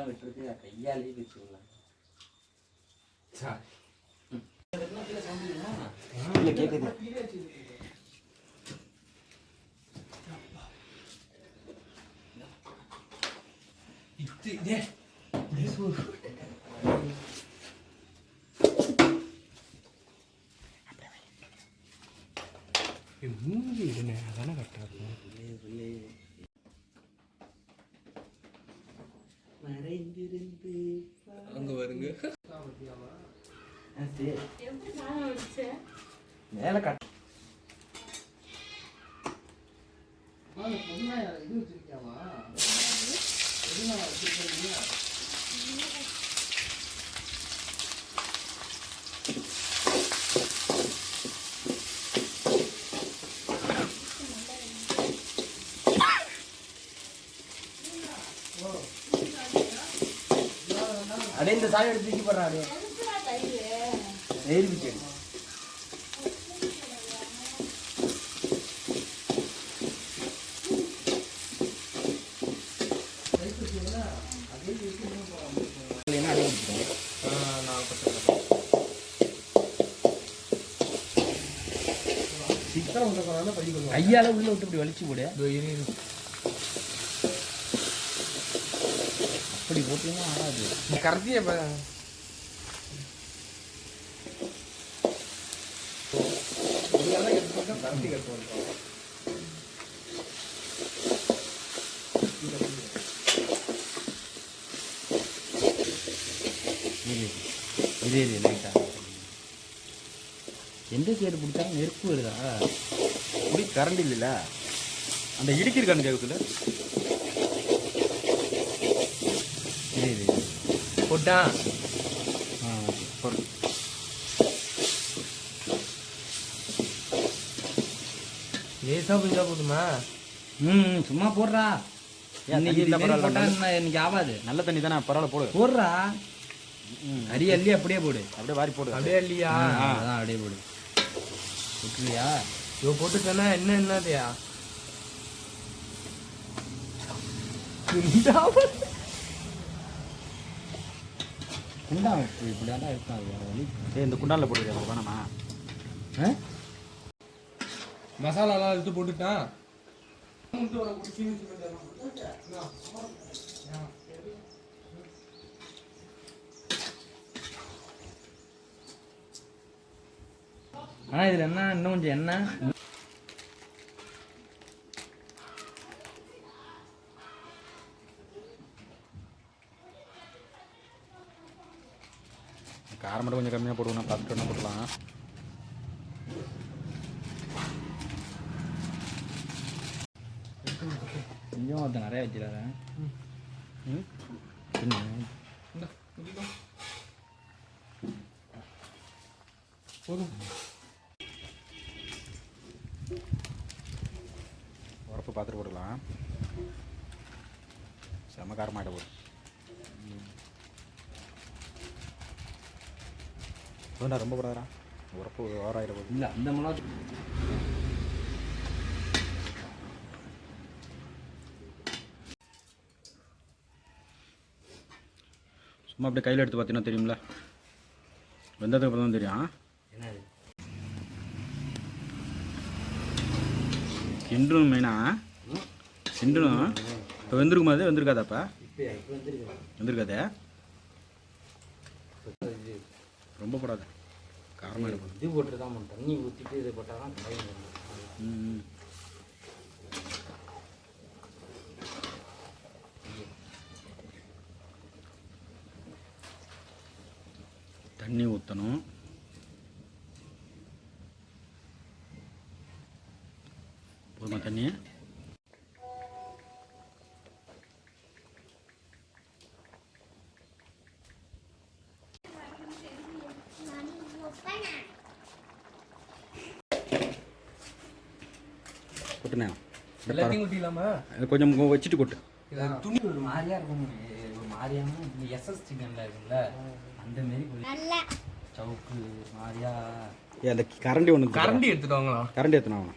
இதெல்லாம் விட்டுருக்கு கையாலேயே வச்சு விடலாம். இல்லை கேட்குது. மூஞ்சி இதுன்னு அதானே கரெக்டாக இருக்கும். அங்கே வருங்க மேலே கட்ட இது வச்சிருக்கியாமா? அடே இந்த சாவி எடுத்து தூக்கி போடுறா. அடே ஏறி பிச்சை கையால உள்ள விட்டு இப்படி வலிச்சு போடு. அப்படி போட்டீங்கன்னா ஆகாது. கரெக்டியா கரெக்டி கட்டுவோம். இது லைட்டா எந்த சைடு பிடிச்சாலும் நெருப்பு வருதா? இப்படி கரண்ட் இல்லைல்ல, அந்த இடிக்கிருக்கான்னு கேட்குதுல. இது போட்டா லேசா புரிஞ்சா போதுமா? சும்மா போடுறா. இன்னைக்கு ஆகாது. நல்ல தண்ணி தானே, பரவாயில்ல போடு. போடுறா. அரி அள்ளி அப்படியே போடு. அப்படியே வாரி போடு. அப்படியே இல்லையா? அதான் அப்படியே போடு. விட்டுறியா? இவ போட்டுட்டேன்னா என்னதையா குண்டா இப்படியாண்டா இருக்காது. வேற வழி. இந்த குண்டானில் போட்டுருக்கா வேணாமா? மசாலாலாம் எடுத்து போட்டுட்டான். ஆனா இதுல என்ன இன்னும் கொஞ்சம் எண்ணெய் காரம் மட்டும் கொஞ்சம் கம்மியாக போடுவோம். பார்த்துட்டு என்ன போடலாம். கொஞ்சம் அதை நிறைய வச்சிடாத. உரப்பு பார்த்துட்டு போடலாம். செம காரமாயிட போதும். ரொம்ப போடாதா, உரப்பு ஓராயிட போகுது. இல்லை அந்த மிளகா சும்மா அப்படியே கையில் எடுத்து பார்த்தீங்கன்னா தெரியும்ல, வெந்ததுக்கு அப்புறம் தான் தெரியும். என்னது கிண்டணும் மெயினாக கிண்டணும். இப்போ வெந்திருக்குமா? அது வெந்திருக்காதாப்பா? வெந்திருக்காதே. ரொம்ப போடாது, காரமாக இருக்கும். இது போட்டு தான் தண்ணி ஊற்றிட்டு இதை போட்டால் தான் தண்ணி ஊற்றணும். போதுமா தண்ணி? கொட்டுனேன் எல்லாத்தையும் கொட்டிடலாமா? கொஞ்சம் வச்சுட்டு கொட்டு. துணி ஒரு மாதிரியா இருக்கும். ஒரு மாதிரியான எஸ்எஸ் சிக்கன்ல இருக்குல்ல அந்த மாரி சவுக்கு மாதிரியா. அந்த கரண்டி ஒன்று கரண்டி எடுத்துட்டு வாங்களா? கரண்டி எடுத்துனா வாங்க.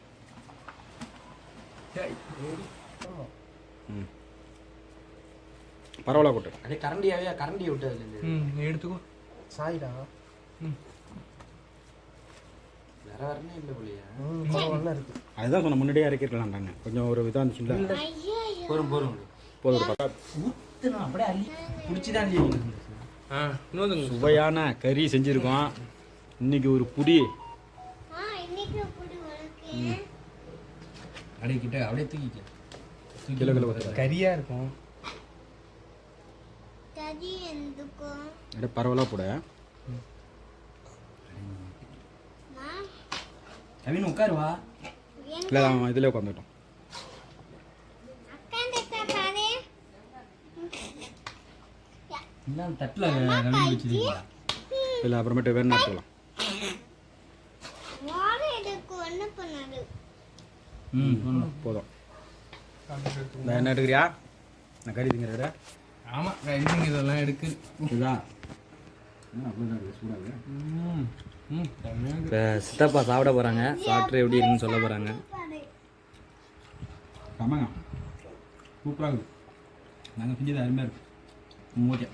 பரவாயில்ல கொட்டு. அப்படியே கரண்டியை விட்டு அதுல இருந்து எடுத்துக்கோ. சாய்டா. வேற வரனே இல்லை போலியா. பரவாயில்ல இருக்கு. அதுதான் சொன்ன முன்னாடியே இறக்கிருக்கலாம்டாங்க. கொஞ்சம் ஒரு இதாக இருந்துச்சுல்ல. போதும் போதும். ஊற்றுனா அப்படியே அள்ளி பிடிச்சிதான் இன்னொரு சுவையான கறி செஞ்சுருக்கோம் இன்னைக்கு. ஒரு புடி அப்படியே கிட்ட அப்படியே தூக்கிக்க. கிலோ கிலோ பார்த்து கறியா இருக்கும். அப்படியே பரவாயில்ல போட. கவின் உட்காருவா. இல்லை அவன் இதில் உட்காந்துட்டோம். இன்னும் தட்டில் கவின் வச்சிருக்கீங்களா? இல்லை அப்புறமேட்டு வேணும் எடுத்துக்கலாம். போதும். இந்த என்ன எடுக்கிறியா? நான் கறி திங்கிறத. ஆமா ரைடிங் இதெல்லாம் எடுக்கு. இதுதான் இப்போ சித்தப்பா சாப்பிட போகிறாங்க. சாப்பிட்டு எப்படி இருக்குன்னு சொல்ல போகிறாங்க. ஆமாங்க, சூப்பராக இருக்குது. நாங்கள் செஞ்சது அருமையாக இருக்குது. ஓகே.